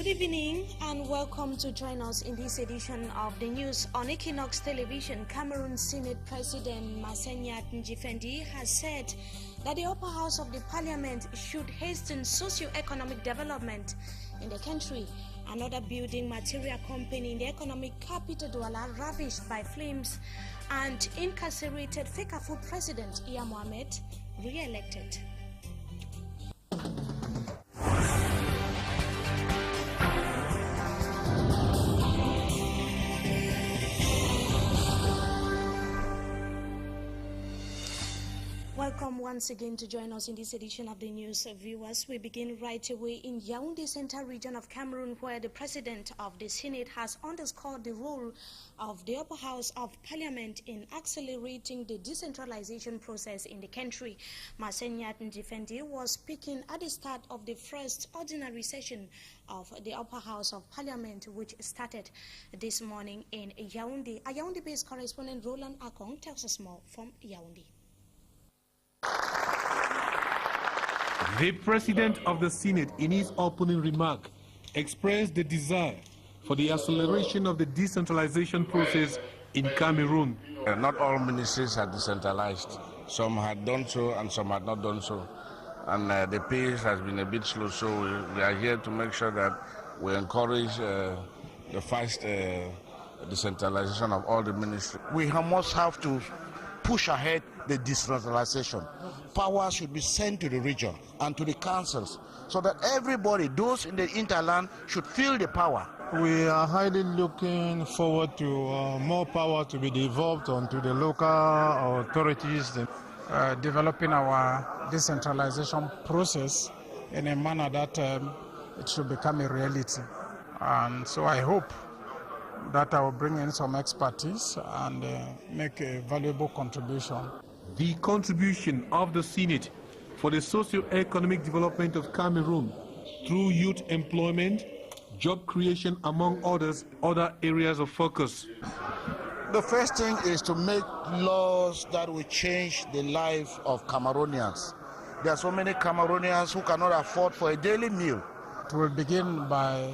Good evening and welcome to join us in this edition of the news on Equinox Television. Cameroon Senate President Massenyat Njifendi has said that the upper house of the parliament should hasten socio-economic development in the country. Another building material company in the economic capital Douala ravished by flames, and incarcerated Fecafoot President Iya Mohamed re-elected. Welcome once again to join us in this edition of the news, viewers. We begin right away in Yaoundé Central region of Cameroon, where the president of the Senate has underscored the role of the upper house of parliament in accelerating the decentralization process in the country. Massenyat Njifendi was speaking at the start of the first ordinary session of the upper house of parliament, which started this morning in Yaoundé. A Yaoundé-based correspondent Roland Akong tells us more from Yaoundé. The President of the Senate, in his opening remark, expressed the desire for the acceleration of the decentralization process in Cameroon. Not all ministries are decentralized. Some had done so and some had not done so. And the pace has been a bit slow, so we are here to make sure that we encourage the fast decentralization of all the ministries. We must have to push ahead the decentralization. Power should be sent to the region and to the councils so that everybody, those in the interland, should feel the power. We are highly looking forward to more power to be devolved onto the local authorities. Developing our decentralization process in a manner that it should become a reality. And so I hope that I will bring in some expertise and make a valuable contribution. The contribution of the Senate for the socio-economic development of Cameroon through youth employment, job creation, among other areas of focus. The first thing is to make laws that will change the life of Cameroonians. There are so many Cameroonians who cannot afford for a daily meal. It will begin by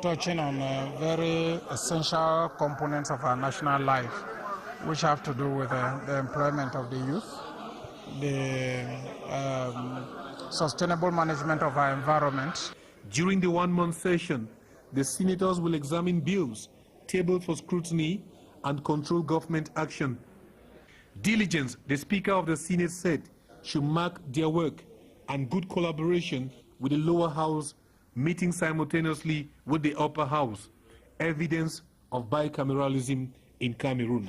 touching on very essential components of our national life, which have to do with the employment of the youth, the sustainable management of our environment. During the one-month session, the senators will examine bills tabled for scrutiny and control government action. Diligence, the Speaker of the Senate said, should mark their work, and good collaboration with the lower house meeting simultaneously with the upper house, evidence of bicameralism in Cameroon.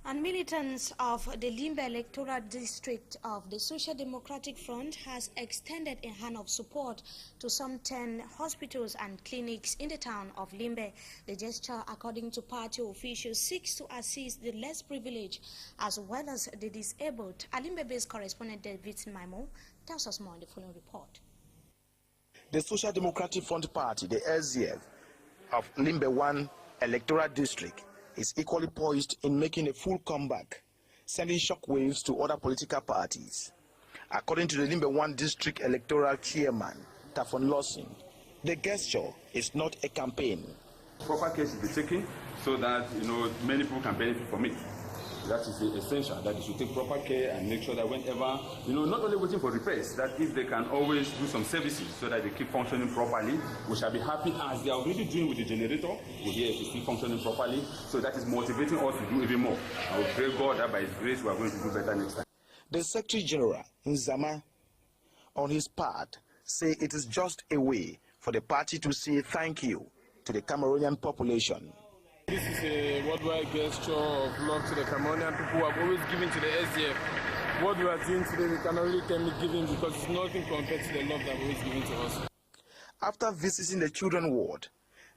And militants of the Limbe electoral district of the Social Democratic Front has extended a hand of support to some 10 hospitals and clinics in the town of Limbe. The gesture, according to party officials, seeks to assist the less privileged as well as the disabled. A Limbe-based correspondent David Maimo tells us more in the following report. The Social Democratic Front Party, the SDF, of Limbe 1 electoral district is equally poised in making a full comeback, sending shockwaves to other political parties. According to the Limbe 1 district electoral chairman, Tafon Lawson, the gesture is not a campaign. Proper care should be taken so that many people can benefit from it. That is essential, that they should take proper care and make sure that whenever, not only waiting for repairs, that if they can always do some services so that they keep functioning properly, we shall be happy as they are already doing with the generator. We hear it is still functioning properly, so that is motivating us to do even more. I will pray God that by His grace we are going to do better next time. The Secretary General, Nzama, on his part, say it is just a way for the party to say thank you to the Cameroonian population. This is a worldwide gesture of love to the Cameroonian people who have always given to the SDF. What we are doing today, we can only tell me giving because it's nothing compared to the love that always given to us. After visiting the children ward,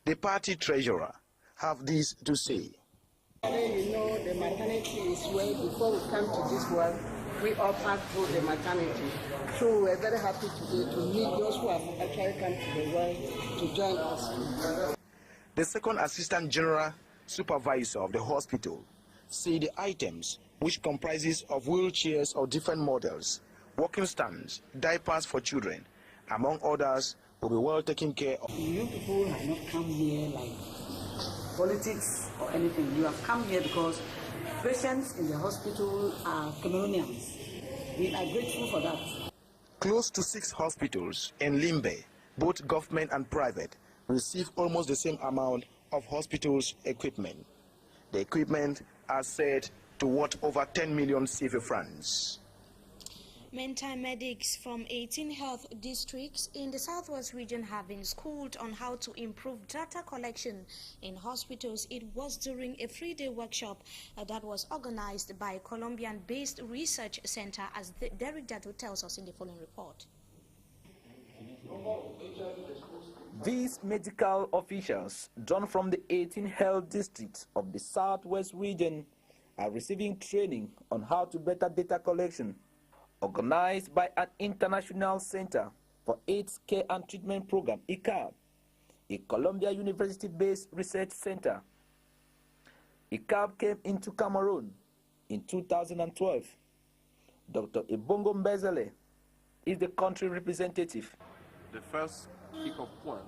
the party treasurer have this to say. The maternity is where before we come to this world, we all pass through the maternity. So we're very happy today to meet those who have actually come to the world to join us. The second assistant general supervisor of the hospital say the items, which comprises of wheelchairs of different models, walking stands, diapers for children, among others, will be well taken care of. You people have not come here like politics or anything. You have come here because patients in the hospital are Cameroonians. We are grateful for that. Close to 6 hospitals in Limbe, both government and private, receive almost the same amount of hospitals equipment. The equipment are said to worth over 10 million CFA francs. Meantime, medics from 18 health districts in the Southwest region have been schooled on how to improve data collection in hospitals. It was during a 3-day workshop that was organized by a Colombian-based research center, as Derek Dado tells us in the following report. These medical officials, drawn from the 18 health districts of the Southwest region, are receiving training on how to better data collection, organized by an International Center for AIDS Care and Treatment Program, ICAP, a Columbia University-based research center. ICAP came into Cameroon in 2012. Dr. Ebongo Mbezele is the country representative. The first kick-off point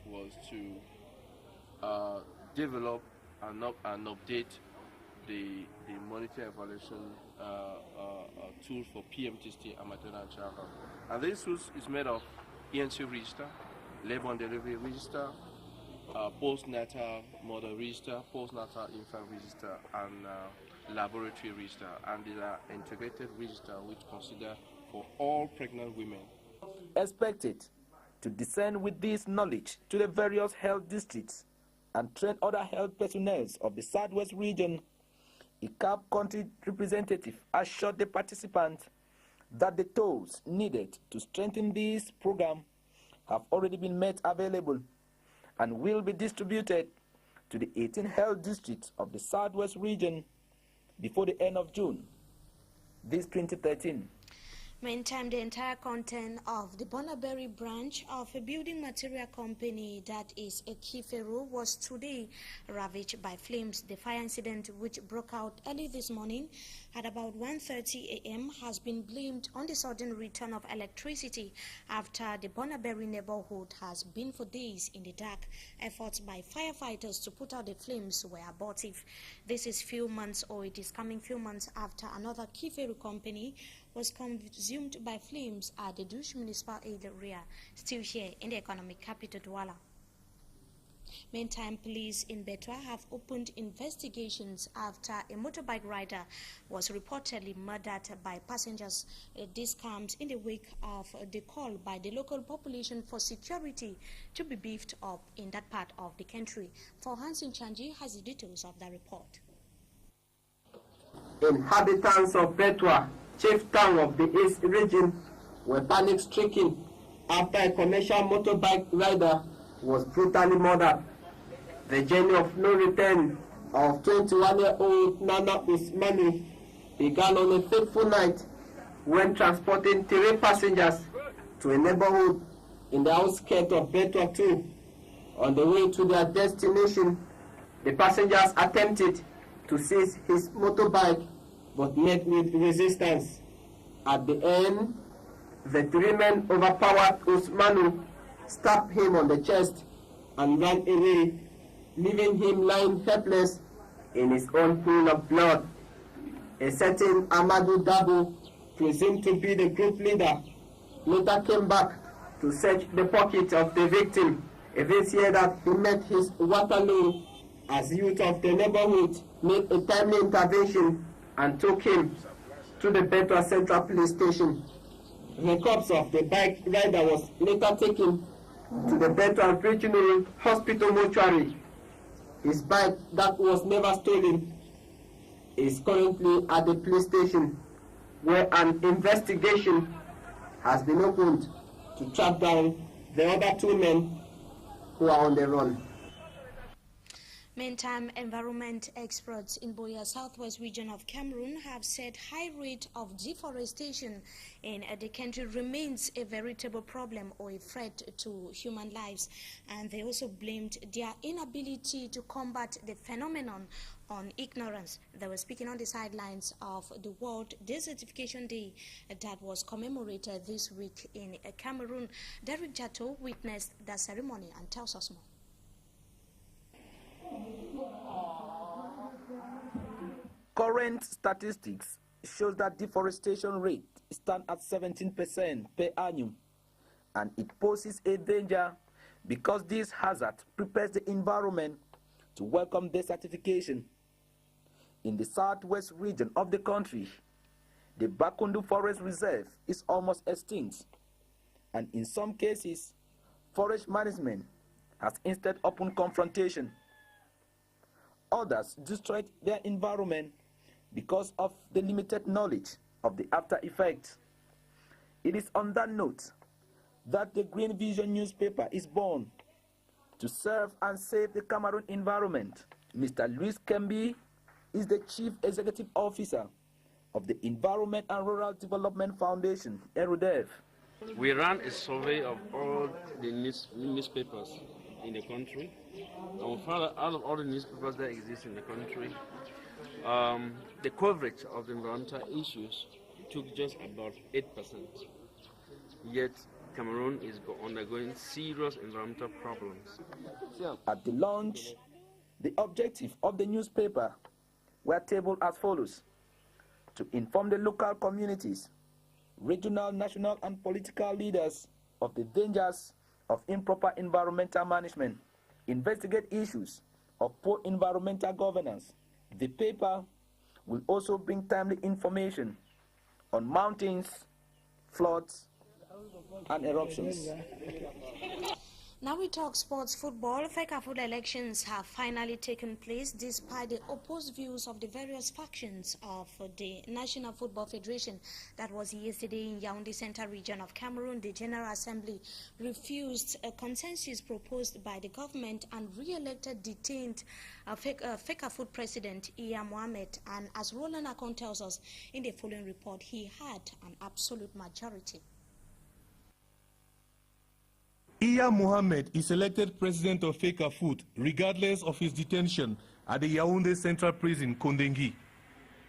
was to develop and update the monitoring evaluation tool for PMTST and maternal and child health. And this is made of ENC register, labor and delivery register, postnatal mother register, postnatal infant register, and laboratory register. And these are integrated register which consider for all pregnant women. Expected to descend with this knowledge to the various health districts and train other health personnel of the Southwest region, ICAP country representative assured the participants that the tools needed to strengthen this program have already been made available and will be distributed to the 18 health districts of the Southwest region before the end of June this 2013. Meantime, the entire content of the Bonaberry branch of a building material company that is a Kifero was today ravaged by flames. The fire incident, which broke out early this morning at about 1:30 a.m., has been blamed on the sudden return of electricity after the Bonaberry neighborhood has been for days in the dark. Efforts by firefighters to put out the flames were abortive. This is few months, or it is coming few months after another Kifero company was consumed by flames at the Dush municipal area, still here in the economic capital, Douala. Meantime, police in Betwa have opened investigations after a motorbike rider was reportedly murdered by passengers. This comes in the wake of the call by the local population for security to be beefed up in that part of the country. For Hansin Chanji has the details of the report. Inhabitants of Betwa, chief town of the East region, were panic-stricken after a commercial motorbike rider was brutally murdered. The journey of no return of 21-year-old Nana Usmani began on a fateful night when transporting 3 passengers to a neighborhood in the outskirts of Betwa 2. On the way to their destination, the passengers attempted to seize his motorbike but met with resistance. At the end, the 3 men overpowered Usmanu, stabbed him on the chest, and ran away, leaving him lying helpless in his own pool of blood. A certain Amadou Dabo, presumed to be the group leader, later came back to search the pocket of the victim. Events here that he met his Waterloo as youth of the neighborhood made a timely intervention and took him to the Betwa Central Police Station. The corpse of the bike rider was later taken to the Betwa Regional Hospital mortuary. His bike that was never stolen is currently at the police station, where an investigation has been opened to track down the other 2 men who are on the run. Meantime, environment experts in Buea southwest region of Cameroon have said high rate of deforestation in the country remains a veritable problem or a threat to human lives, and they also blamed their inability to combat the phenomenon on ignorance. They were speaking on the sidelines of the World Desertification Day that was commemorated this week in Cameroon. Derek Jato witnessed the ceremony and tells us more. Current statistics shows that deforestation rate stands at 17% per annum, and it poses a danger because this hazard prepares the environment to welcome desertification. In the southwest region of the country, the Bakundu Forest Reserve is almost extinct, and in some cases, forest management has instead opened confrontation. Others destroyed their environment because of the limited knowledge of the after effects. It is on that note that the Green Vision newspaper is born to serve and save the Cameroon environment. Mr. Louis Kembi is the Chief Executive Officer of the Environment and Rural Development Foundation, ERUDEV. We ran a survey of all the newspapers in the country, and we found that out of all the newspapers that exist in the country, the coverage of the environmental issues took just about 8%. Yet Cameroon is undergoing serious environmental problems. At the launch, the objective of the newspaper were tabled as follows: to inform the local communities, regional, national, and political leaders of the dangers of improper environmental management, investigate issues of poor environmental governance. The paper will also bring timely information on mountains, floods, and eruptions. Now we talk sports football. FECAFOOT elections have finally taken place despite the opposed views of the various factions of the National Football Federation. That was yesterday in Yaoundé Central region of Cameroon. The General Assembly refused a consensus proposed by the government and re-elected detained FECAFOOT president Iya Mohamed. And as Roland Akon tells us in the following report, he had an absolute majority. Iya Mohamed is elected president of FECAFOOT regardless of his detention at the Yaoundé Central Prison, Kondengi.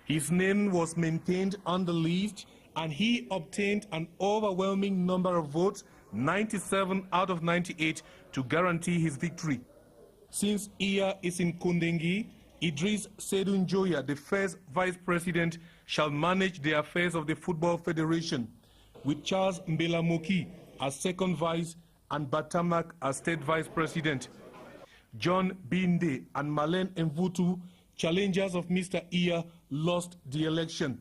His name was maintained on the list and he obtained an overwhelming number of votes, 97 out of 98, to guarantee his victory. Since Iya is in Kondengi, Idris Seydou Njoya, the first vice president, shall manage the affairs of the Football Federation, with Charles Mbelamoki as second vice and Batamak as state vice president. John Binde and Malen Mvutu, challengers of Mr. Iya, lost the election.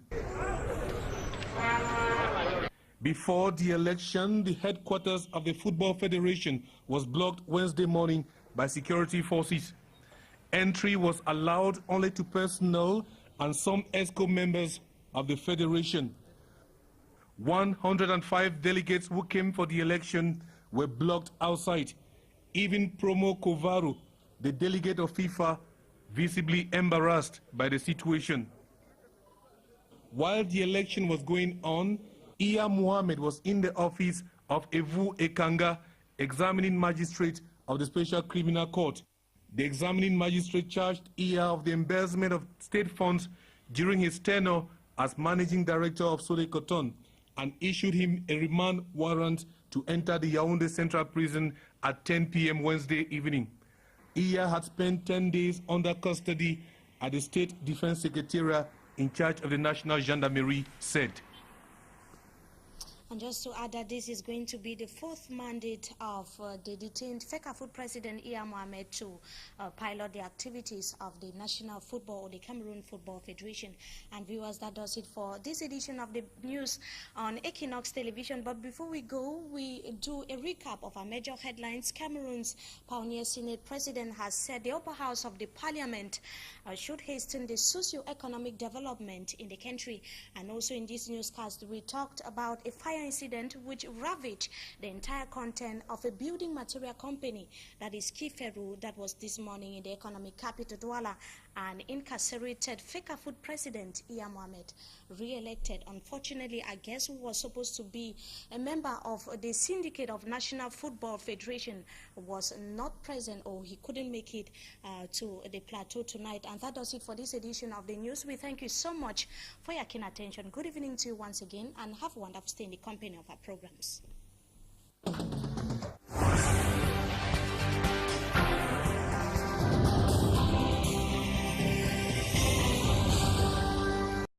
Before the election, the headquarters of the Football Federation was blocked Wednesday morning by security forces. Entry was allowed only to personnel and some ESCO members of the Federation. 105 delegates who came for the election were blocked outside. Even Promo Kovaru, the delegate of FIFA, visibly embarrassed by the situation. While the election was going on, Iya Mohamed was in the office of Evu Ekanga, examining magistrate of the Special Criminal Court. The examining magistrate charged Iya of the embezzlement of state funds during his tenure as managing director of Sole Cotton and issued him a remand warrant to enter the Yaoundé Central Prison at 10 p.m. Wednesday evening. Iya had spent 10 days under custody at the State Defense Secretariat in charge of the National Gendarmerie said. And just to add that this is going to be the fourth mandate of the detained FECAFOOT president Iya Mohamed to pilot the activities of the National Football or the Cameroon Football Federation. And viewers, that does it for this edition of the news on Equinox Television. But before we go, we do a recap of our major headlines. Cameroon's Pioneer Senate president has said the upper house of the parliament should hasten the socio-economic development in the country. And also in this newscast, we talked about a fire fire incident which ravaged the entire content of a building material company, that is Kiferu, that was this morning in the economic capital Douala, and incarcerated Fecafoot president Iya Mohammed, re-elected. Unfortunately, I guess who was supposed to be a member of the Syndicate of National Football Federation was not present, or he couldn't make it to the plateau tonight. And that does it for this edition of the news. We thank you so much for your keen attention. Good evening to you once again, and have a wonderful stay in the company of our programs.